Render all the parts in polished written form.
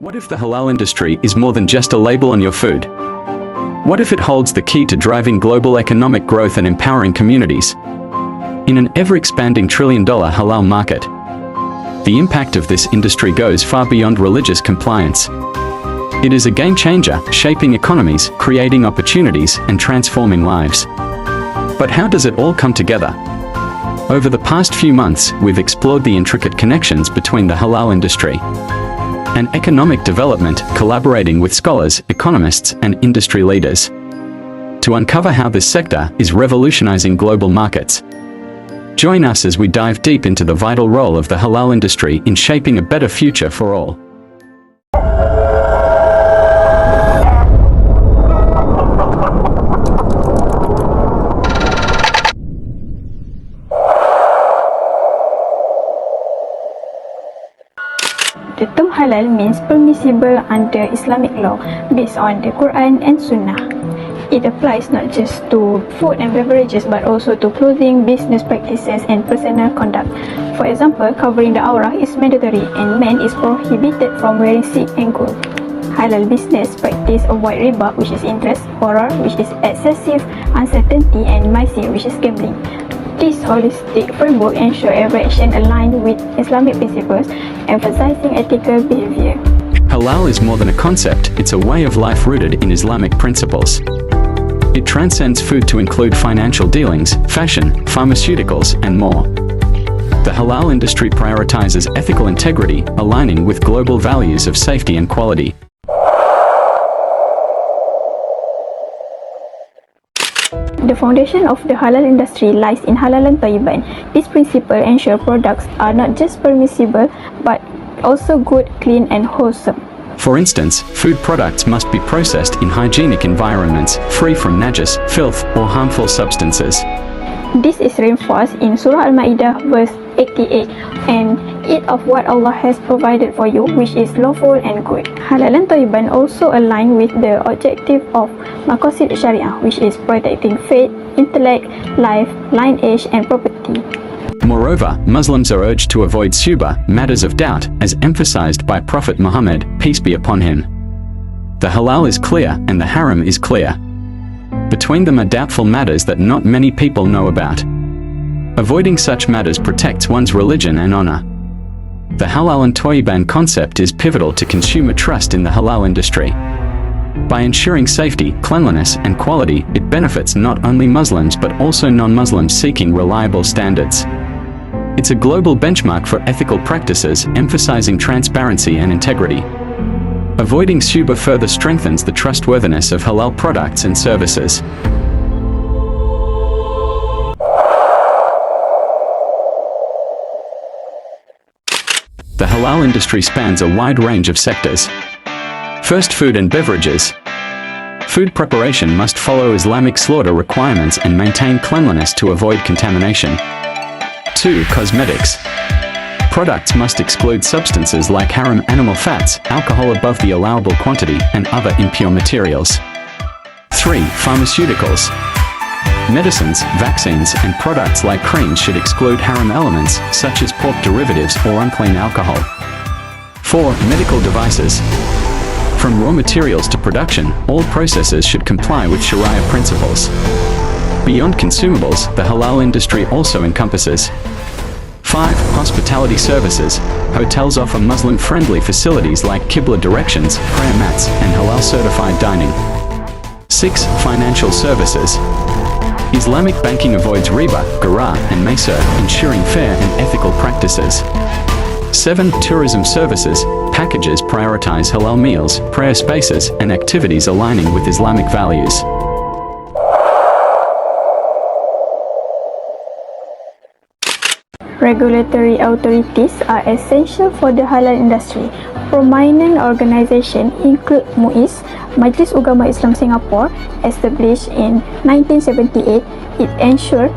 What if the halal industry is more than just a label on your food? What if it holds the key to driving global economic growth and empowering communities? In an ever-expanding trillion-dollar halal market, the impact of this industry goes far beyond religious compliance. It is a game-changer, shaping economies, creating opportunities, and transforming lives. But how does it all come together? Over the past few months, we've explored the intricate connections between the halal industry and economic development, collaborating with scholars, economists, and industry leaders to uncover how this sector is revolutionizing global markets. Join us as we dive deep into the vital role of the halal industry in shaping a better future for all. The term halal means permissible under Islamic law based on the Quran and Sunnah. It applies not just to food and beverages but also to clothing, business practices and personal conduct. For example, covering the aurah is mandatory and men is prohibited from wearing silk and gold. Halal business practice avoid riba, which is interest, gharar, which is excessive uncertainty, and maisir, which is gambling. This holistic framework ensures every action aligned with Islamic principles, emphasizing ethical behavior. Halal is more than a concept, it's a way of life rooted in Islamic principles. It transcends food to include financial dealings, fashion, pharmaceuticals, and more. The halal industry prioritizes ethical integrity, aligning with global values of safety and quality. The foundation of the halal industry lies in halalan thayyiban. This principle ensures products are not just permissible but also good, clean and wholesome. For instance, food products must be processed in hygienic environments, free from najis, filth or harmful substances. This is reinforced in Surah Al-Ma'idah verse 88, and eat of what Allah has provided for you, which is lawful and good. Halal and Thayyiban also align with the objective of Maqasid Shariah, which is protecting faith, intellect, life, lineage and property. Moreover, Muslims are urged to avoid shubha, matters of doubt, as emphasized by Prophet Muhammad, peace be upon him. The halal is clear and the haram is clear. Between them are doubtful matters that not many people know about. Avoiding such matters protects one's religion and honor. The halal and thayyiban concept is pivotal to consumer trust in the halal industry. By ensuring safety, cleanliness, and quality, it benefits not only Muslims but also non-Muslims seeking reliable standards. It's a global benchmark for ethical practices, emphasizing transparency and integrity. Avoiding shubha further strengthens the trustworthiness of halal products and services. The halal industry spans a wide range of sectors. First, food and beverages. Food preparation must follow Islamic slaughter requirements and maintain cleanliness to avoid contamination. 2. Cosmetics. Products must exclude substances like haram animal fats, alcohol above the allowable quantity, and other impure materials. 3. Pharmaceuticals. Medicines, vaccines, and products like creams should exclude haram elements, such as pork derivatives or unclean alcohol. 4. Medical devices. From raw materials to production, all processes should comply with Sharia principles. Beyond consumables, the halal industry also encompasses 5. Hospitality services. Hotels offer Muslim-friendly facilities like Qibla directions, prayer mats, and halal-certified dining. 6. Financial services. Islamic banking avoids riba, gharar, and maisir, ensuring fair and ethical practices. 7. Tourism services. Packages prioritize halal meals, prayer spaces, and activities aligning with Islamic values. Regulatory authorities are essential for the halal industry. Prominent organizations include MUIS, Majlis Ugama Islam Singapore, established in 1978. It ensures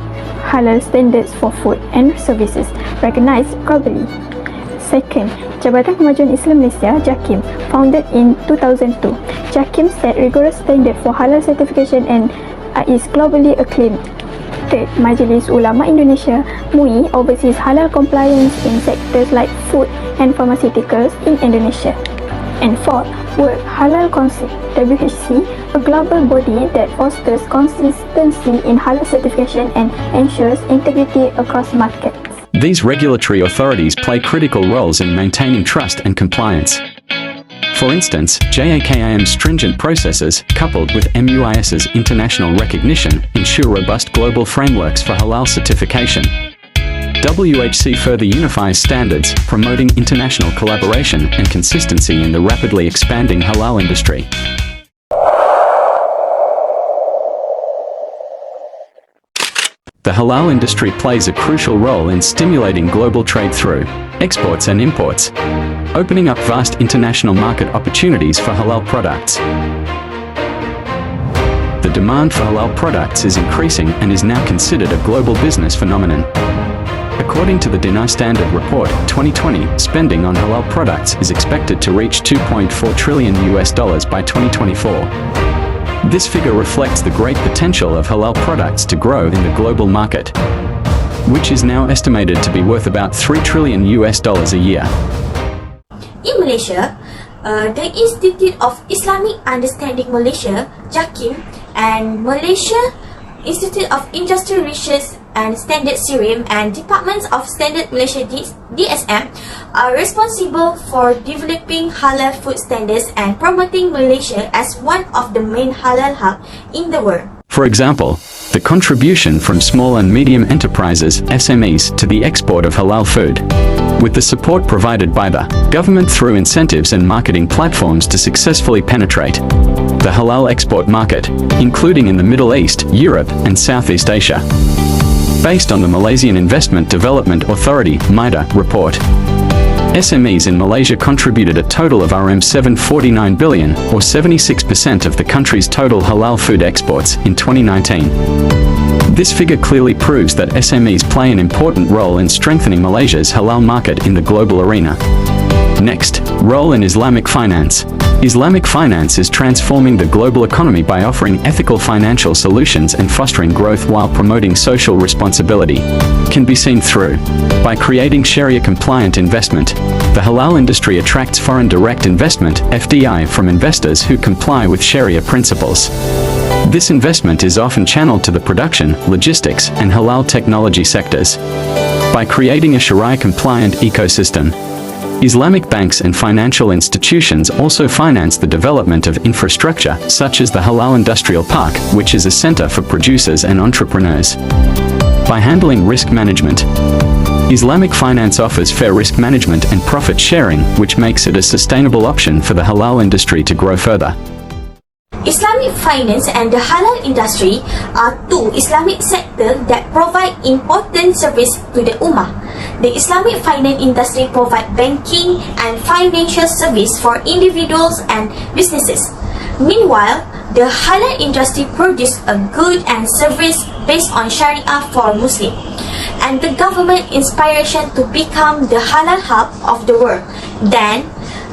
halal standards for food and services, recognized globally. Second, Jabatan Kemajuan Islam Malaysia, JAKIM, founded in 2002. JAKIM set rigorous standards for halal certification and is globally acclaimed. Third, Majlis Ulama Indonesia, MUI, oversees halal compliance in sectors like food and pharmaceuticals in Indonesia. And fourth, World Halal Council, WHC, a global body that fosters consistency in halal certification and ensures integrity across markets. These regulatory authorities play critical roles in maintaining trust and compliance. For instance, JAKIM's stringent processes, coupled with MUIS's international recognition, ensure robust global frameworks for halal certification. WHC further unifies standards, promoting international collaboration and consistency in the rapidly expanding halal industry. The halal industry plays a crucial role in stimulating global trade through exports and imports, opening up vast international market opportunities for halal products. The demand for halal products is increasing and is now considered a global business phenomenon. According to the DANIA Standard Report 2020, spending on halal products is expected to reach $2.4 trillion by 2024. This figure reflects the great potential of halal products to grow in the global market, which is now estimated to be worth about $3 trillion a year. In Malaysia, the Institute of Islamic Understanding Malaysia, JAKIM, and Malaysia Institute of Industrial Research and Standard SYRIM and Departments of Standard Malaysia DSM are responsible for developing halal food standards and promoting Malaysia as one of the main halal hubs in the world. For example, the contribution from small and medium enterprises (SMEs) to the export of halal food, with the support provided by the government through incentives and marketing platforms to successfully penetrate the halal export market, including in the Middle East, Europe, and Southeast Asia. Based on the Malaysian Investment Development Authority (MIDA) report, SMEs in Malaysia contributed a total of RM749 billion, or 76% of the country's total halal food exports, in 2019. This figure clearly proves that SMEs play an important role in strengthening Malaysia's halal market in the global arena. Next, role in Islamic finance. Islamic finance is transforming the global economy by offering ethical financial solutions and fostering growth while promoting social responsibility. Can be seen through by creating Sharia-compliant investment. The halal industry attracts foreign direct investment (FDI) from investors who comply with Sharia principles. This investment is often channeled to the production, logistics, and halal technology sectors. By creating a Sharia-compliant ecosystem, Islamic banks and financial institutions also finance the development of infrastructure, such as the Halal Industrial Park, which is a center for producers and entrepreneurs. By handling risk management, Islamic finance offers fair risk management and profit sharing, which makes it a sustainable option for the halal industry to grow further. Islamic finance and the halal industry are two Islamic sectors that provide important service to the Ummah. The Islamic finance industry provides banking and financial service for individuals and businesses. Meanwhile, the halal industry produces a good and service based on Shariah for Muslims, and the government inspiration to become the halal hub of the world. Then,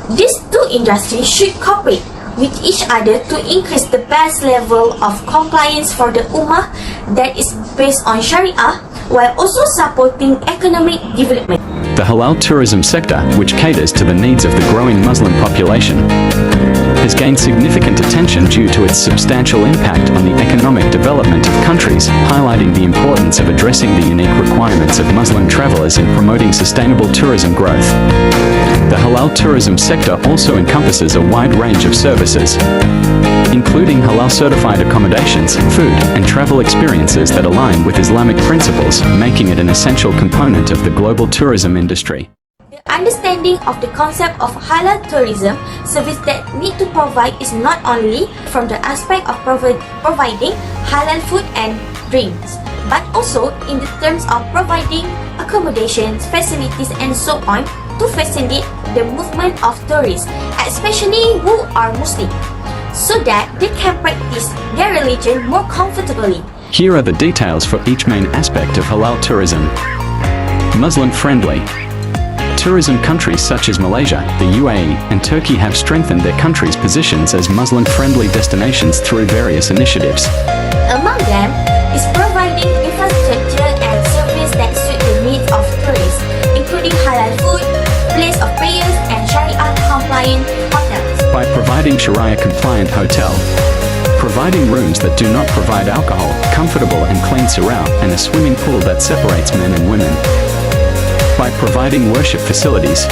these two industries should cooperate with each other to increase the best level of compliance for the Ummah that is based on Shariah, while also supporting economic development. The halal tourism sector, which caters to the needs of the growing Muslim population, has gained significant attention due to its substantial impact on the economic development of countries, highlighting the importance of addressing the unique requirements of Muslim travelers in promoting sustainable tourism growth. The halal tourism sector also encompasses a wide range of services, including halal-certified accommodations, food, and travel experiences that align with Islamic principles, making it an essential component of the global tourism industry. The understanding of the concept of halal tourism service that need to provide is not only from the aspect of providing halal food and drinks, but also in the terms of providing accommodations, facilities, and so on to facilitate the movement of tourists, especially who are Muslim, so that they can practice their religion more comfortably. Here are the details for each main aspect of halal tourism. Muslim-friendly. Tourism countries such as Malaysia, the UAE, and Turkey have strengthened their countries' positions as Muslim-friendly destinations through various initiatives. Among them is providing infrastructure and service that suit the needs of tourists, including halal food, place of prayers, and Sharia-compliant hotels. SHARIAH-compliant hotel, providing rooms that do not provide alcohol, comfortable and clean surau, and a swimming pool that separates men and women. By providing worship facilities,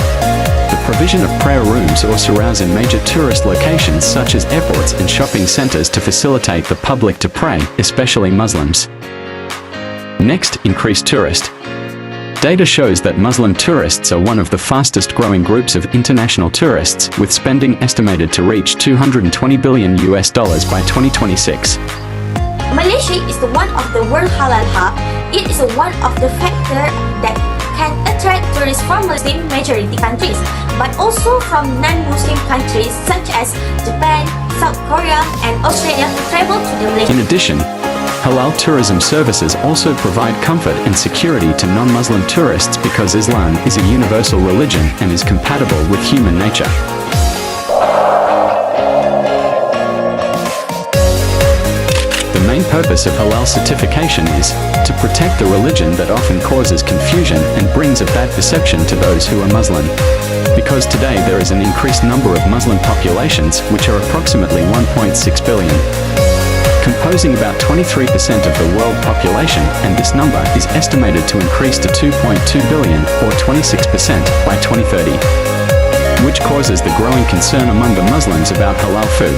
the provision of prayer rooms or suraus in major tourist locations such as airports and shopping centers to facilitate the public to pray, especially Muslims. Next, increase tourist. Data shows that Muslim tourists are one of the fastest growing groups of international tourists, with spending estimated to reach $220 billion by 2026. Malaysia is the one of the world halal hub. It is one of the factors that can attract tourists from Muslim majority countries, but also from non-Muslim countries such as Japan, South Korea, and Australia who travel to the Malaysia. In addition, halal tourism services also provide comfort and security to non-Muslim tourists because Islam is a universal religion and is compatible with human nature. The main purpose of halal certification is to protect the religion that often causes confusion and brings a bad perception to those who are Muslim. Because today there is an increased number of Muslim populations, which are approximately 1.6 billion, composing about 23% of the world population, and this number is estimated to increase to 2.2 billion, or 26% by 2030, which causes the growing concern among the Muslims about halal food.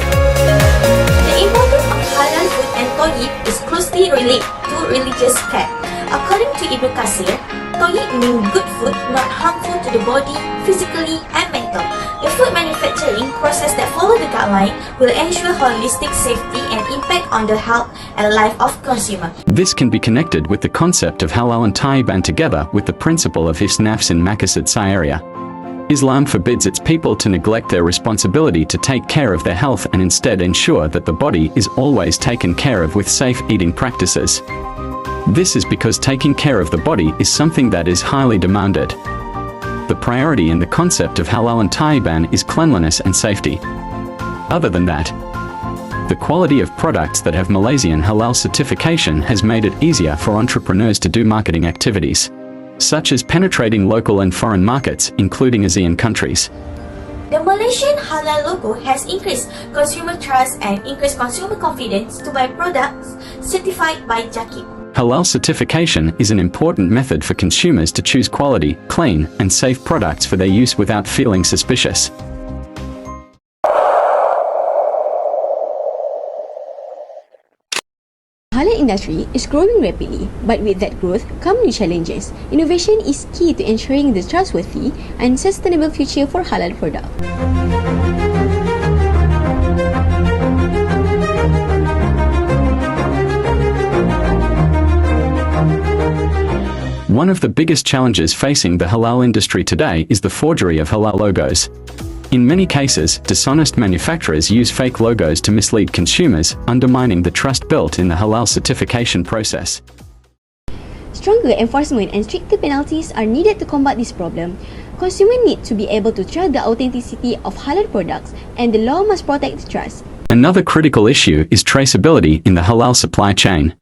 The importance of halal food and toyib is closely related to religious faith. According to Ibn Kathir, toyib means good food, not harmful to the body, physically and mental. The food manufacturing process that follow the guideline will ensure holistic safety and impact on the health and life of consumer. This can be connected with the concept of halal and tayyib and together with the principle of his nafs in maqasid SYAHIRAH. Islam forbids its people to neglect their responsibility to take care of their health and instead ensure that the body is always taken care of with safe eating practices. This is because taking care of the body is something that is highly demanded. The priority in the concept of halal and tayyiban is cleanliness and safety. Other than that, the quality of products that have Malaysian halal certification has made it easier for entrepreneurs to do marketing activities, such as penetrating local and foreign markets, including ASEAN countries. The Malaysian halal logo has increased consumer trust and increased consumer confidence to buy products certified by JAKIB. Halal certification is an important method for consumers to choose quality, clean, and safe products for their use without feeling suspicious. Halal industry is growing rapidly, but with that growth come new challenges. Innovation is key to ensuring the trustworthy and sustainable future for halal products. One of the biggest challenges facing the halal industry today is the forgery of halal logos. In many cases, dishonest manufacturers use fake logos to mislead consumers, undermining the trust built in the halal certification process. Stronger enforcement and stricter penalties are needed to combat this problem. Consumers need to be able to trust the authenticity of halal products, and the law must protect the trust. Another critical issue is traceability in the halal supply chain.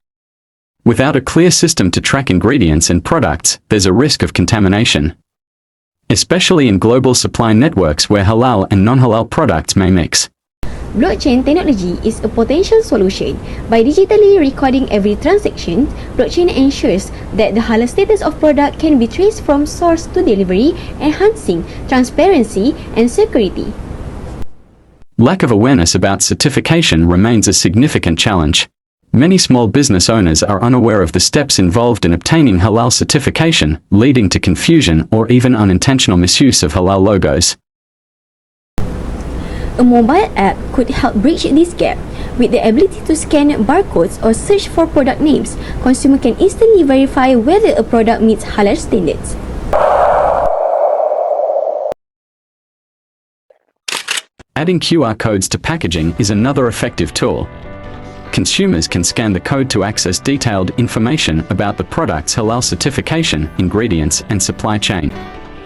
Without a clear system to track ingredients and products, there's a risk of contamination, especially in global supply networks where halal and non-halal products may mix. Blockchain technology is a potential solution. By digitally recording every transaction, blockchain ensures that the halal status of product can be traced from source to delivery, enhancing transparency and security. Lack of awareness about certification remains a significant challenge. Many small business owners are unaware of the steps involved in obtaining halal certification, leading to confusion or even unintentional misuse of halal logos. A mobile app could help bridge this gap. With the ability to scan barcodes or search for product names, consumers can instantly verify whether a product meets halal standards. Adding QR codes to packaging is another effective tool. Consumers can scan the code to access detailed information about the product's halal certification, ingredients, and supply chain.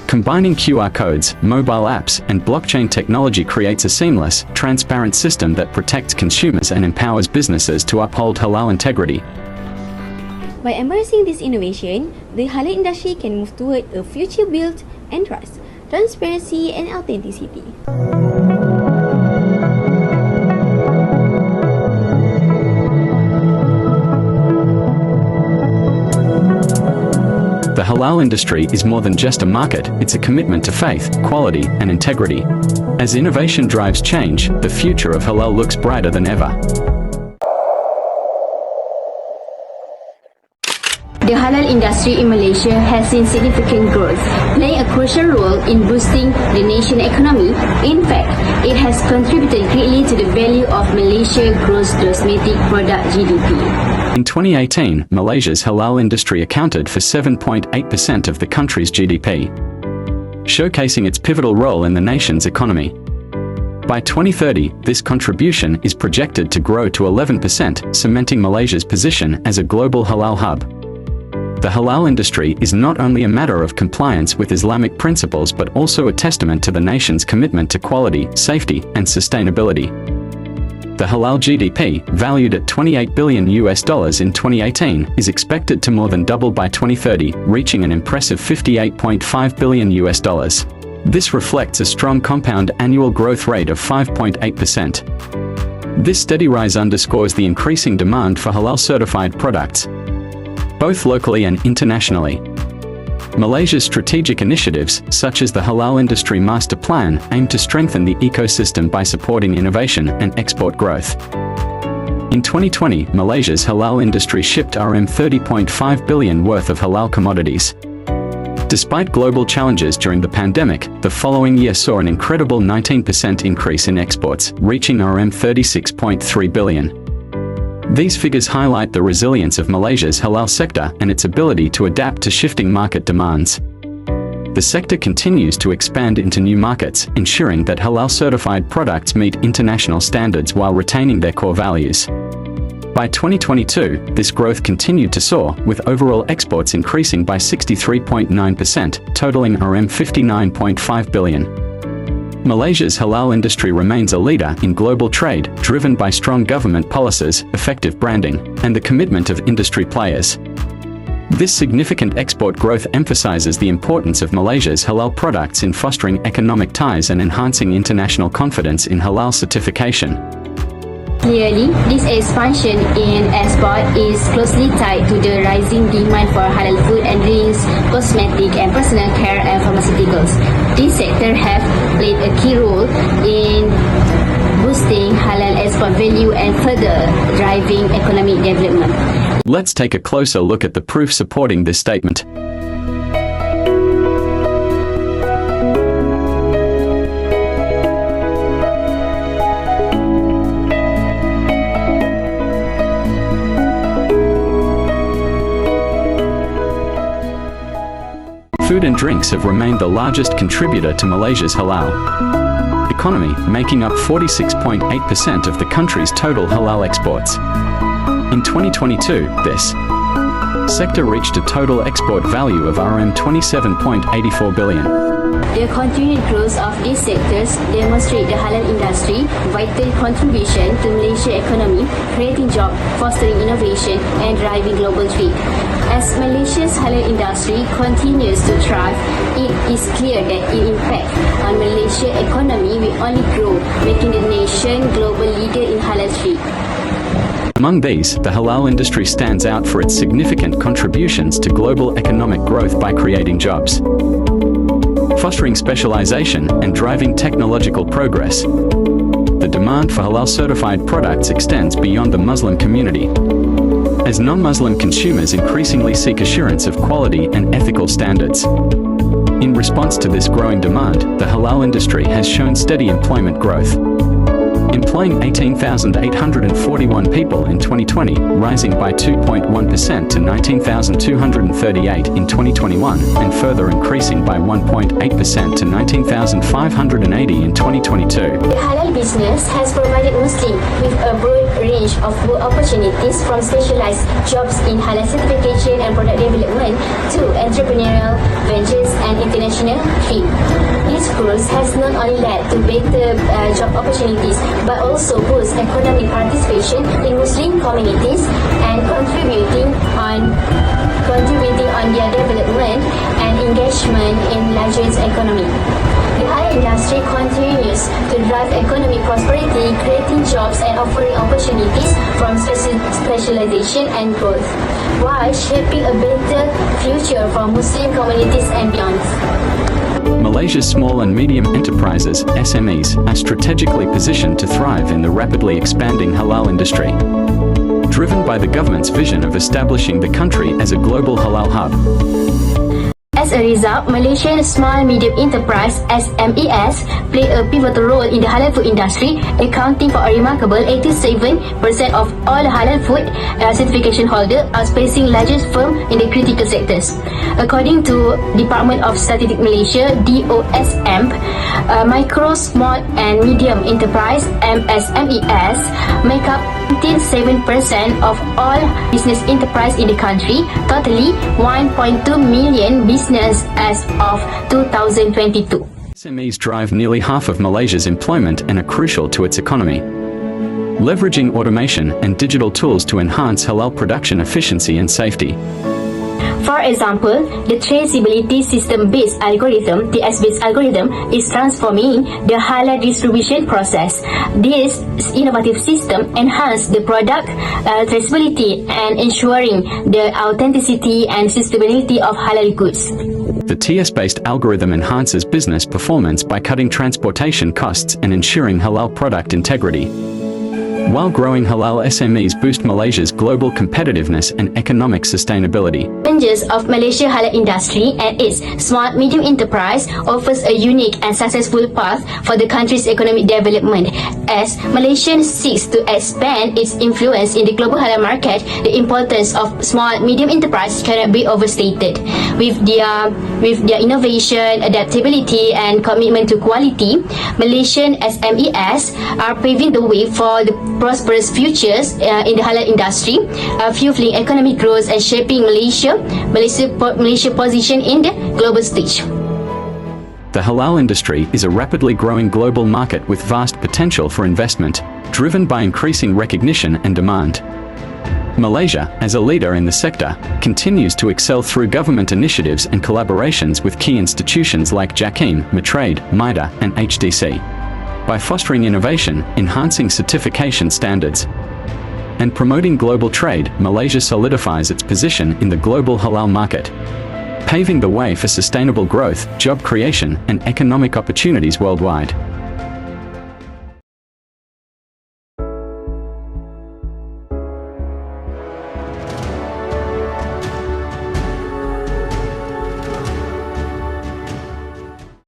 Combining QR codes, mobile apps, and blockchain technology creates a seamless, transparent system that protects consumers and empowers businesses to uphold halal integrity. By embracing this innovation, the halal industry can move toward a future built on trust, transparency, and authenticity. The halal industry is more than just a market, it's a commitment to faith, quality, and integrity. As innovation drives change, the future of halal looks brighter than ever. The halal industry in Malaysia has seen significant growth, playing a crucial role in boosting the nation's economy. In fact, it has contributed greatly to the value of Malaysia's gross domestic product (GDP). In 2018, Malaysia's halal industry accounted for 7.8% of the country's GDP, showcasing its pivotal role in the nation's economy. By 2030, this contribution is projected to grow to 11%, cementing Malaysia's position as a global halal hub. The halal industry is not only a matter of compliance with Islamic principles but also a testament to the nation's commitment to quality, safety, and sustainability. The halal GDP, valued at $28 billion in 2018, is expected to more than double by 2030, reaching an impressive $58.5 billion. This reflects a strong compound annual growth rate of 5.8%. This steady rise underscores the increasing demand for halal-certified products, both locally and internationally. Malaysia's strategic initiatives, such as the Halal Industry Master Plan, aim to strengthen the ecosystem by supporting innovation and export growth. In 2020, Malaysia's halal industry shipped RM30.5 billion worth of halal commodities. Despite global challenges during the pandemic, the following year saw an incredible 19% increase in exports, reaching RM36.3 billion. These figures highlight the resilience of Malaysia's halal sector and its ability to adapt to shifting market demands. The sector continues to expand into new markets, ensuring that halal-certified products meet international standards while retaining their core values. By 2022, this growth continued to soar, with overall exports increasing by 63.9%, totaling RM59.5 billion. Malaysia's halal industry remains a leader in global trade, driven by strong government policies, effective branding, and the commitment of industry players. This significant export growth emphasizes the importance of Malaysia's halal products in fostering economic ties and enhancing international confidence in halal certification. Clearly, this expansion in export is closely tied to the rising demand for halal food and drinks, cosmetic and personal care and pharmaceuticals. This sector have played a key role in boosting halal export value and further driving economic development. Let's take a closer look at the proof supporting this statement. Food and drinks have remained the largest contributor to Malaysia's halal economy, making up 46.8% of the country's total halal exports. In 2022, this sector reached a total export value of RM27.84 billion. The continued growth of these sectors demonstrate the halal industry vital contribution to Malaysia's economy, creating jobs, fostering innovation, and driving global trade. As Malaysia's halal industry continues to thrive, it is clear that its impact on Malaysia's economy will only grow, making the nation global leader in halal trade. Among these, the halal industry stands out for its significant contributions to global economic growth by creating jobs, fostering specialization, and driving technological progress. The demand for halal-certified products extends beyond the Muslim community, as non-Muslim consumers increasingly seek assurance of quality and ethical standards. In response to this growing demand, the halal industry has shown steady employment growth, employing 18,841 people in 2020, rising by 2.1% to 19,238 in 2021, and further increasing by 1.8% to 19,580 in 2022. The halal business has provided Muslims with a broad range of work opportunities, from specialized jobs in halal certification and product development to entrepreneurial ventures and international trade. This growth has not only led to better job opportunities but also boost economic participation in Muslim communities and contributing on their development and engagement in Malaysia's economy. The halal halal industry continues to drive economic prosperity, creating jobs and offering opportunities from specialization and growth, while shaping a better future for Muslim communities and beyond. Malaysia's small and medium enterprises, SMEs, are strategically positioned to thrive in the rapidly expanding halal industry. Driven by the government's vision of establishing the country as a global halal hub. As a result, Malaysian Small Medium Enterprise (SMEs) play a pivotal role in the halal food industry, accounting for a remarkable 87% of all halal food certification holders, outspacing largest firms in the critical sectors. According to Department of Statistics Malaysia (DOSM), micro, small and medium enterprise (MSMEs) make up 7% of all business enterprise in the country, totally 1.2 million business as of 2022. SMEs drive nearly half of Malaysia's employment and are crucial to its economy. Leveraging automation and digital tools to enhance halal production efficiency and safety. For example, the traceability system-based algorithm, TS-based algorithm, is transforming the halal distribution process. This innovative system enhances the product traceability and ensuring the authenticity and sustainability of halal goods. The TS-based algorithm enhances business performance by cutting transportation costs and ensuring halal product integrity. While growing halal SMEs boost Malaysia's global competitiveness and economic sustainability. Challenges of Malaysia halal industry and its small medium enterprise offers a unique and successful path for the country's economic development. As Malaysia seeks to expand its influence in the global halal market, the importance of small medium enterprise cannot be overstated. With their innovation, adaptability and commitment to quality, Malaysian SMEs are paving the way for the prosperous futures in the halal industry, fueling economic growth and shaping Malaysia's position in the global stage. The halal industry is a rapidly growing global market with vast potential for investment, driven by increasing recognition and demand. Malaysia, as a leader in the sector, continues to excel through government initiatives and collaborations with key institutions like JAKIM, Matrade, MIDA and HDC. By fostering innovation, enhancing certification standards, and promoting global trade, Malaysia solidifies its position in the global halal market, paving the way for sustainable growth, job creation, and economic opportunities worldwide.